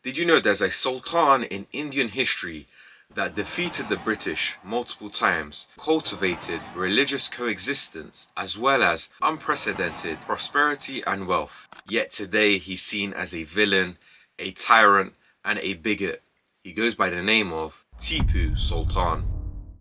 Did you know there's a sultan in Indian history that defeated the British multiple times, cultivated religious coexistence, as well as unprecedented prosperity and wealth? Yet today he's seen as a villain, a tyrant, and a bigot. He goes by the name of Tipu Sultan.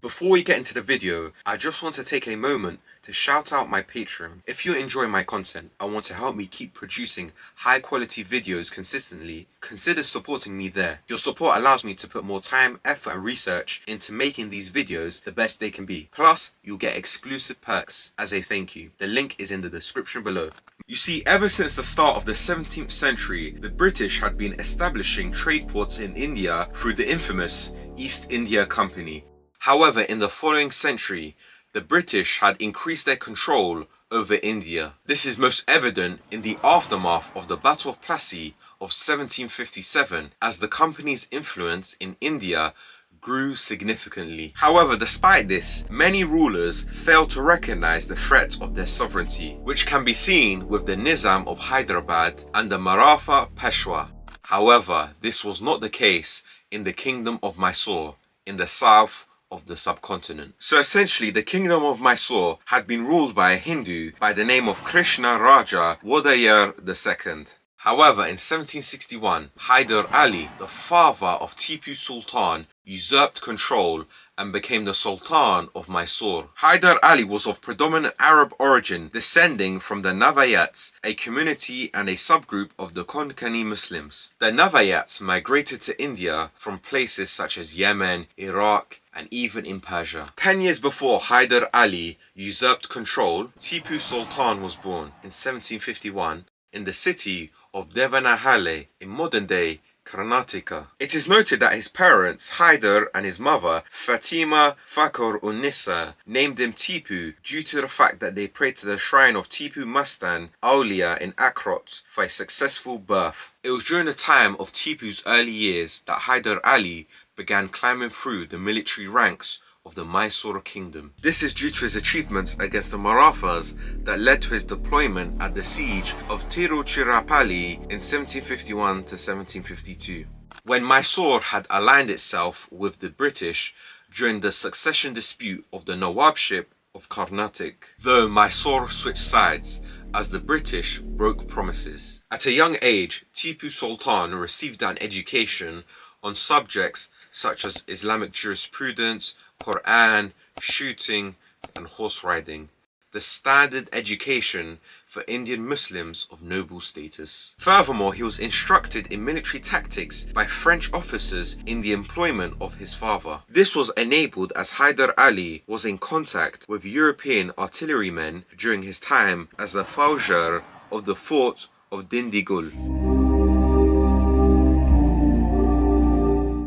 Before we get into the video, I just want to take a moment to shout out my Patreon. If you enjoy my content and want to help me keep producing high quality videos consistently, consider supporting me there. Your support allows me to put more time, effort and research into making these videos the best they can be. Plus, you'll get exclusive perks as a thank you. The link is in the description below. You see, ever since the start of the 17th century, the British had been establishing trade ports in India through the infamous East India Company. However, in the following century, the British had increased their control over India. This is most evident in the aftermath of the Battle of Plassey of 1757, as the company's influence in India grew significantly. However, despite this, many rulers failed to recognize the threat of their sovereignty, which can be seen with the Nizam of Hyderabad and the Maratha Peshwa. However, this was not the case in the Kingdom of Mysore, in the south of the subcontinent. So essentially, the Kingdom of Mysore had been ruled by a Hindu by the name of Krishna Raja Wadayar II. However, in 1761, Hyder Ali, the father of Tipu Sultan, usurped control and became the Sultan of Mysore. Hyder Ali was of predominant Arab origin, descending from the Navayats, a community and a subgroup of the Konkani Muslims. The Navayats migrated to India from places such as Yemen, Iraq, and even in Persia. 10 years before Hyder Ali usurped control, Tipu Sultan was born in 1751 in the city of Devanahalli in modern-day Karnataka. It is noted that his parents, Hyder, and his mother, Fatima Fakhr Unnisa, named him Tipu due to the fact that they prayed to the shrine of Tipu Mastan Aulia in Akrot for a successful birth. It was during the time of Tipu's early years that Hyder Ali began climbing through the military ranks of the Mysore kingdom. This is due to his achievements against the Marathas that led to his deployment at the siege of Tiruchirappalli in 1751 to 1752, when Mysore had aligned itself with the British during the succession dispute of the Nawabship of Carnatic, though Mysore switched sides as the British broke promises. At a young age, Tipu Sultan received an education on subjects such as Islamic jurisprudence, Quran, shooting, and horse riding, the standard education for Indian Muslims of noble status. Furthermore, he was instructed in military tactics by French officers in the employment of his father. This was enabled as Hyder Ali was in contact with European artillerymen during his time as the Faujar of the fort of Dindigul.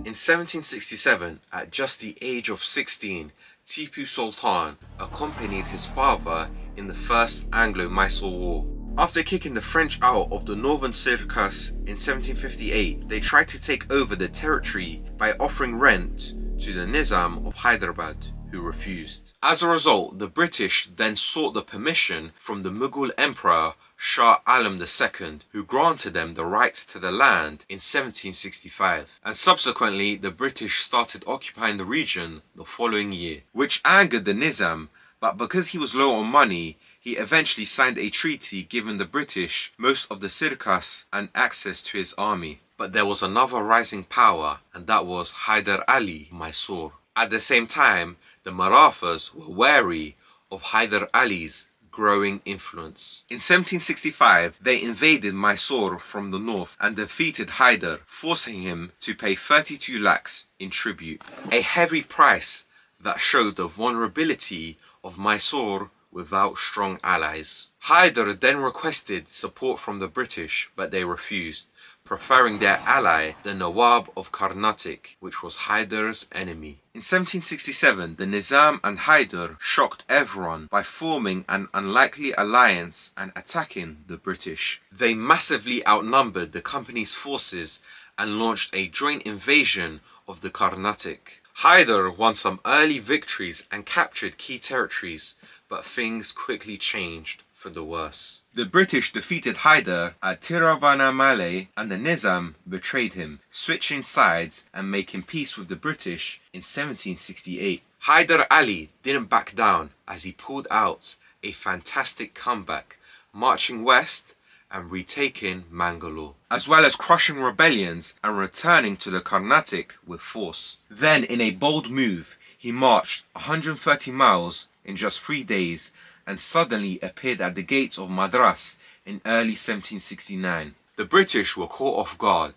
In 1767, at just the age of 16, Tipu Sultan accompanied his father in the First Anglo-Mysore War. After kicking the French out of the northern Circus in 1758, they tried to take over the territory by offering rent to the Nizam of Hyderabad, who refused. As a result, the British then sought the permission from the Mughal Emperor Shah Alam II, who granted them the rights to the land in 1765, and subsequently the British started occupying the region the following year, which angered the Nizam, but because he was low on money, he eventually signed a treaty giving the British most of the Circus and access to his army. But there was another rising power, and that was Hyder Ali Mysore. At the same time, the Marathas were wary of Hyder Ali's growing influence. In 1765, they invaded Mysore from the north and defeated Hyder, forcing him to pay 32 lakhs in tribute, a heavy price that showed the vulnerability of Mysore without strong allies. Hyder then requested support from the British, but they refused, preferring their ally, the Nawab of Carnatic, which was Hyder's enemy. In 1767, the Nizam and Hyder shocked everyone by forming an unlikely alliance and attacking the British. They massively outnumbered the company's forces and launched a joint invasion of the Carnatic. Hyder won some early victories and captured key territories, but things quickly changed for the worse. The British defeated Hyder at Tiruvannamalai and the Nizam betrayed him, switching sides and making peace with the British in 1768. Hyder Ali didn't back down as he pulled out a fantastic comeback, marching west and retaking Mangalore, as well as crushing rebellions and returning to the Carnatic with force. Then, in a bold move, he marched 130 miles in just 3 days and suddenly appeared at the gates of Madras in early 1769. The British were caught off guard.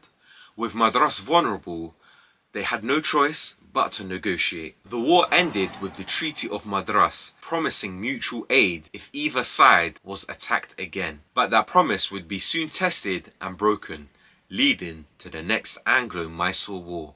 With Madras vulnerable, they had no choice but to negotiate. The war ended with the Treaty of Madras, promising mutual aid if either side was attacked again. But that promise would be soon tested and broken, leading to the next Anglo-Mysore War.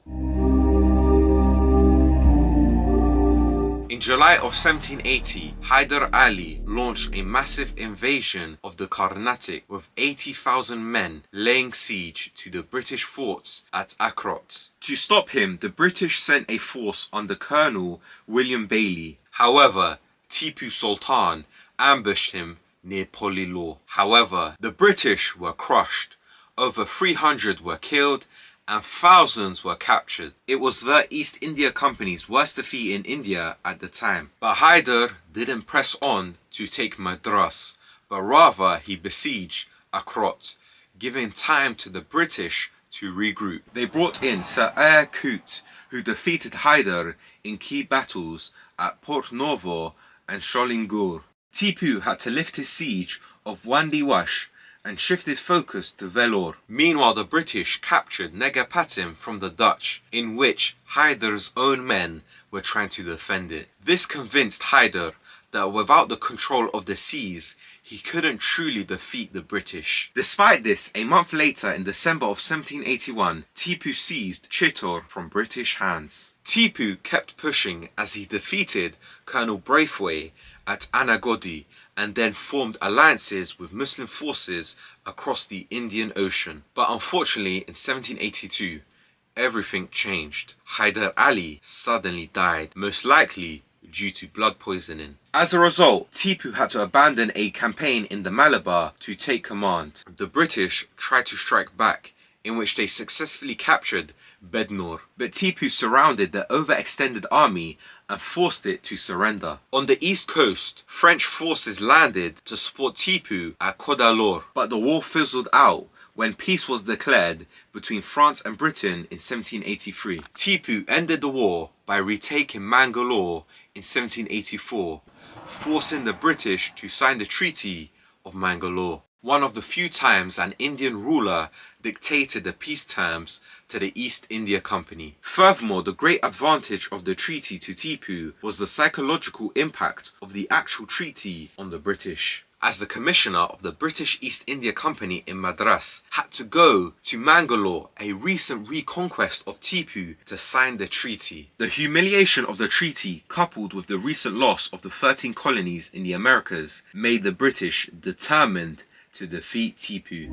In July of 1780, Hyder Ali launched a massive invasion of the Carnatic with 80,000 men laying siege to the British forts at Akrot. To stop him, the British sent a force under Colonel William Bailey. However, Tipu Sultan ambushed him near Polilor. However, the British were crushed. Over 300 were killed and thousands were captured. It was the East India Company's worst defeat in India at the time. But Hyder didn't press on to take Madras, but rather he besieged Akrot, giving time to the British to regroup. They brought in Sir Eyre Coote, who defeated Hyder in key battles at Port Novo and Sholingur. Tipu had to lift his siege of Wandiwash and shifted focus to Vellore. Meanwhile, the British captured Negapatim from the Dutch, in which Hyder's own men were trying to defend it. This convinced Hyder that without the control of the seas, he couldn't truly defeat the British. Despite this, a month later in December of 1781, Tipu seized Chittor from British hands. Tipu kept pushing as he defeated Colonel Braithwaite at Anagodi and then formed alliances with Muslim forces across the Indian Ocean. But unfortunately, in 1782, everything changed. Hyder Ali suddenly died, most likely due to blood poisoning. As a result, Tipu had to abandon a campaign in the Malabar to take command. The British tried to strike back, in which they successfully captured Bednor, but Tipu surrounded the overextended army and forced it to surrender. On the east coast, French forces landed to support Tipu at Kodalor, but the war fizzled out when peace was declared between France and Britain in 1783. Tipu ended the war by retaking Mangalore in 1784, forcing the British to sign the Treaty of Mangalore. One of the few times an Indian ruler dictated the peace terms to the East India Company. Furthermore, the great advantage of the treaty to Tipu was the psychological impact of the actual treaty on the British, as the commissioner of the British East India Company in Madras had to go to Mangalore, a recent reconquest of Tipu, to sign the treaty. The humiliation of the treaty, coupled with the recent loss of the 13 colonies in the Americas, made the British determined to defeat Tipu.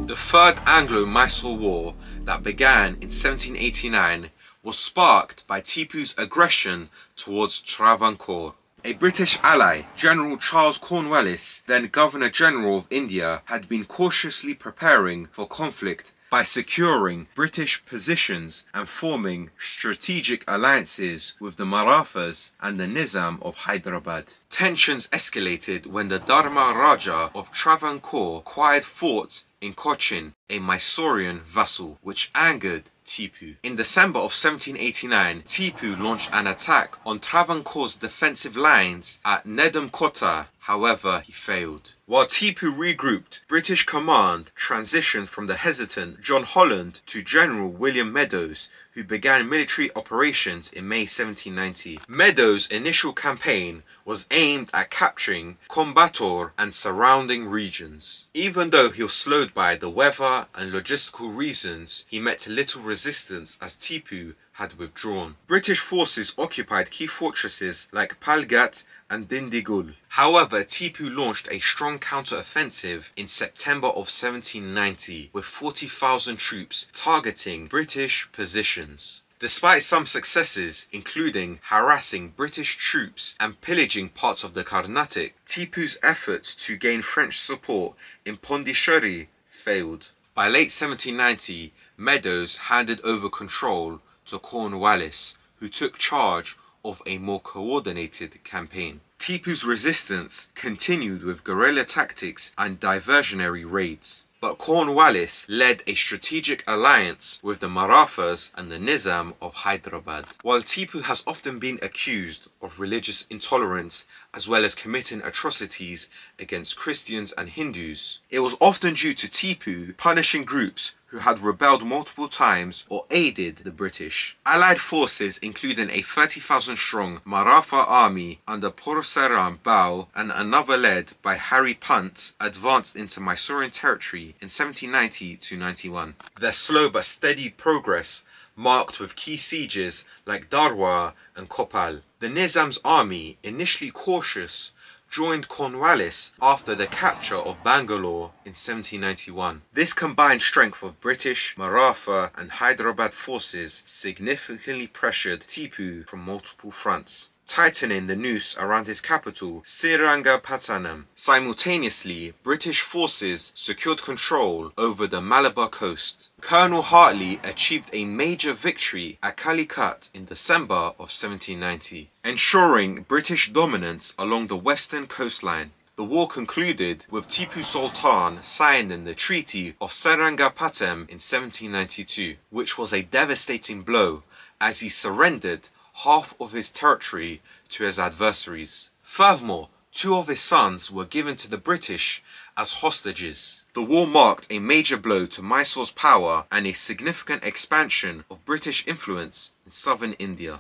The Third Anglo-Mysore War that began in 1789 was sparked by Tipu's aggression towards Travancore. A British ally, General Charles Cornwallis, then Governor-General of India, had been cautiously preparing for conflict by securing British positions and forming strategic alliances with the Marathas and the Nizam of Hyderabad. Tensions escalated when the Dharma Raja of Travancore acquired forts in Cochin, a Mysorean vassal, which angered Tipu. In December of 1789, Tipu launched an attack on Travancore's defensive lines at Nedum Kota. However, he failed. While Tipu regrouped, British command transitioned from the hesitant John Holland to General William Meadows, who began military operations in May 1790. Meadows' initial campaign was aimed at capturing Coimbatore and surrounding regions. Even though he was slowed by the weather and logistical reasons, he met little resistance as Tipu had withdrawn. British forces occupied key fortresses like Palghat and Dindigul. However, Tipu launched a strong counter-offensive in September of 1790 with 40,000 troops targeting British positions. Despite some successes, including harassing British troops and pillaging parts of the Carnatic, Tipu's efforts to gain French support in Pondicherry failed. By late 1790, Meadows handed over control to Cornwallis, who took charge of a more coordinated campaign. Tipu's resistance continued with guerrilla tactics and diversionary raids, but Cornwallis led a strategic alliance with the Marathas and the Nizam of Hyderabad. While Tipu has often been accused of religious intolerance as well as committing atrocities against Christians and Hindus, it was often due to Tipu punishing groups who had rebelled multiple times or aided the British. Allied forces, including a 30,000-strong Maratha army under Purseram Bhau and another led by Harry Punt, advanced into Mysorean territory in 1790-91. Their slow but steady progress marked with key sieges like Darwar and Kopal. The Nizam's army, initially cautious, joined Cornwallis after the capture of Bangalore in 1791. This combined strength of British, Maratha and Hyderabad forces significantly pressured Tipu from multiple fronts, tightening the noose around his capital, Seringapatanam. Simultaneously, British forces secured control over the Malabar coast. Colonel Hartley achieved a major victory at Calicut in December of 1790, ensuring British dominance along the western coastline. The war concluded with Tipu Sultan signing the Treaty of Seringapatam in 1792, which was a devastating blow as he surrendered half of his territory to his adversaries. Furthermore, 2 of his sons were given to the British as hostages. The war marked a major blow to Mysore's power and a significant expansion of British influence in southern India.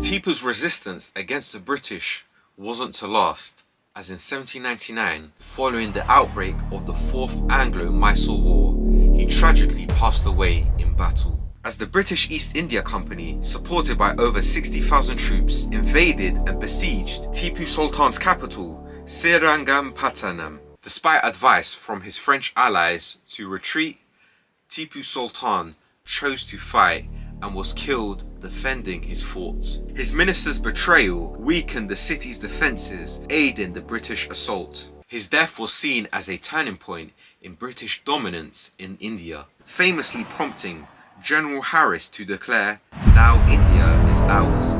Tipu's resistance against the British wasn't to last, as in 1799, following the outbreak of the Fourth Anglo-Mysore War, he tragically passed away in battle. As the British East India Company, supported by over 60,000 troops, invaded and besieged Tipu Sultan's capital, Seringapatam. Despite advice from his French allies to retreat, Tipu Sultan chose to fight and was killed defending his fort. His minister's betrayal weakened the city's defences, aiding the British assault. His death was seen as a turning point in British dominance in India, famously prompting General Harris to declare, "Now India is ours."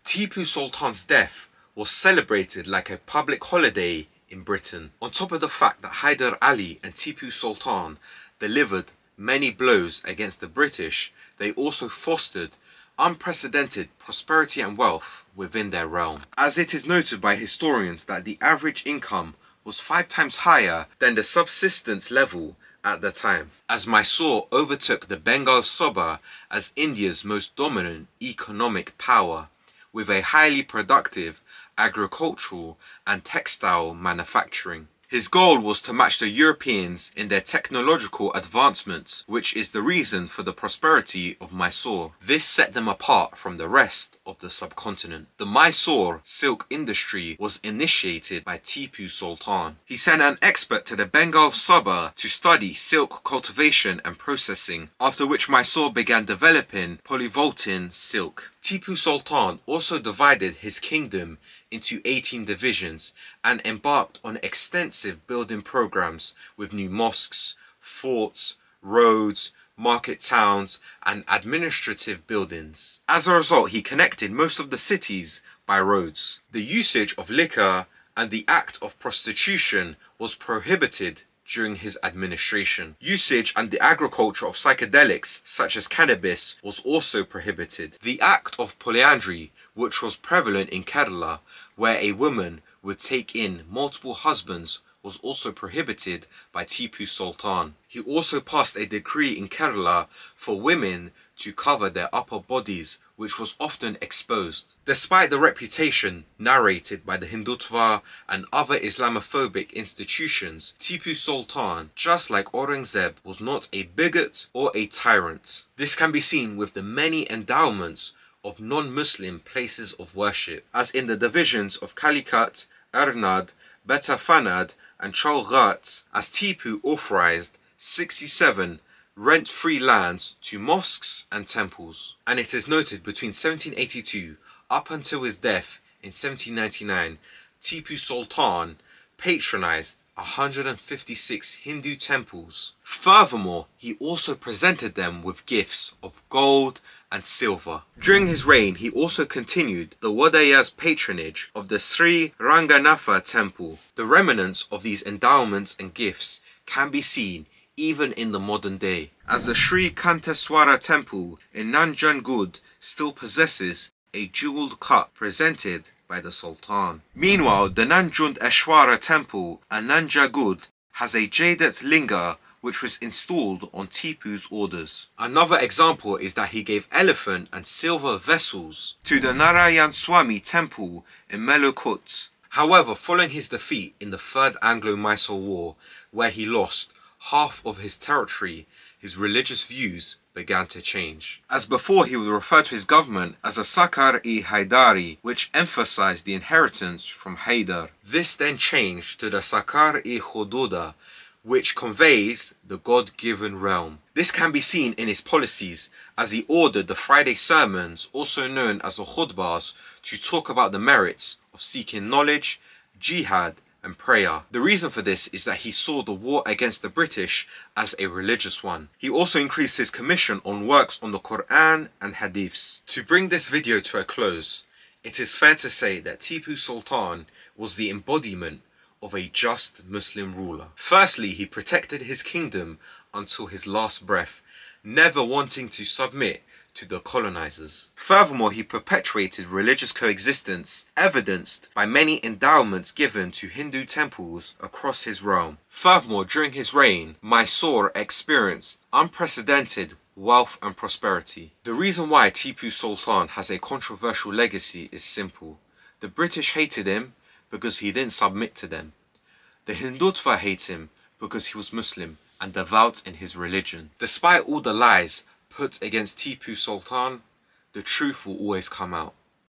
Tipu Sultan's death was celebrated like a public holiday in Britain. On top of the fact that Hyder Ali and Tipu Sultan delivered many blows against the British, they also fostered unprecedented prosperity and wealth within their realm. As it is noted by historians that the average income was 5 times higher than the subsistence level at the time, as Mysore overtook the Bengal Sabha as India's most dominant economic power, with a highly productive agricultural and textile manufacturing. His goal was to match the Europeans in their technological advancements, which is the reason for the prosperity of Mysore. This set them apart from the rest of the subcontinent. The Mysore silk industry was initiated by Tipu Sultan. He sent an expert to the Bengal Sabha to study silk cultivation and processing, after which Mysore began developing polyvoltine silk. Tipu Sultan also divided his kingdom into 18 divisions and embarked on extensive building programs with new mosques, forts, roads, market towns, and administrative buildings. As a result, he connected most of the cities by roads. The usage of liquor and the act of prostitution was prohibited during his administration. Usage and the agriculture of psychedelics such as cannabis was also prohibited. The act of polyandry, which was prevalent in Kerala, where a woman would take in multiple husbands, was also prohibited by Tipu Sultan. He also passed a decree in Kerala for women to cover their upper bodies, which was often exposed. Despite the reputation narrated by the Hindutva and other Islamophobic institutions, Tipu Sultan, just like Aurangzeb, was not a bigot or a tyrant. This can be seen with the many endowments of non-Muslim places of worship, as in the divisions of Calicut, Ernad, Betafanad and Cholghat, as Tipu authorized 67 rent-free lands to mosques and temples. And it is noted between 1782 up until his death in 1799, Tipu Sultan patronized 156 Hindu temples. Furthermore, he also presented them with gifts of gold and silver. During his reign, he also continued the Wadaya's patronage of the Sri Ranganatha temple. The remnants of these endowments and gifts can be seen even in the modern day, as the Sri Kanteswara temple in Nanjangud still possesses a jeweled cup presented by the Sultan. Meanwhile, the Nanjundeshwara temple at Nanjangud has a jaded linga which was installed on Tipu's orders. Another example is that he gave elephant and silver vessels to the Narayan Swami temple in Melukut. However, following his defeat in the Third Anglo-Mysore War, where he lost half of his territory, his religious views began to change. As before, he would refer to his government as a Sakar-i-Haidari, which emphasized the inheritance from Haidar. This then changed to the Sakar-i-Hududa, which conveys the God-given realm. This can be seen in his policies, as he ordered the Friday sermons, also known as the khutbahs, to talk about the merits of seeking knowledge, jihad, and prayer. The reason for this is that he saw the war against the British as a religious one. He also increased his commission on works on the Quran and Hadiths. To bring this video to a close, it is fair to say that Tipu Sultan was the embodiment of a just Muslim ruler. Firstly, he protected his kingdom until his last breath, never wanting to submit to the colonizers. Furthermore, he perpetuated religious coexistence, evidenced by many endowments given to Hindu temples across his realm. Furthermore, during his reign, Mysore experienced unprecedented wealth and prosperity. The reason why Tipu Sultan has a controversial legacy is simple. The British hated him because he didn't submit to them. The Hindutva hate him because he was Muslim and devout in his religion. Despite all the lies put against Tipu Sultan, the truth will always come out.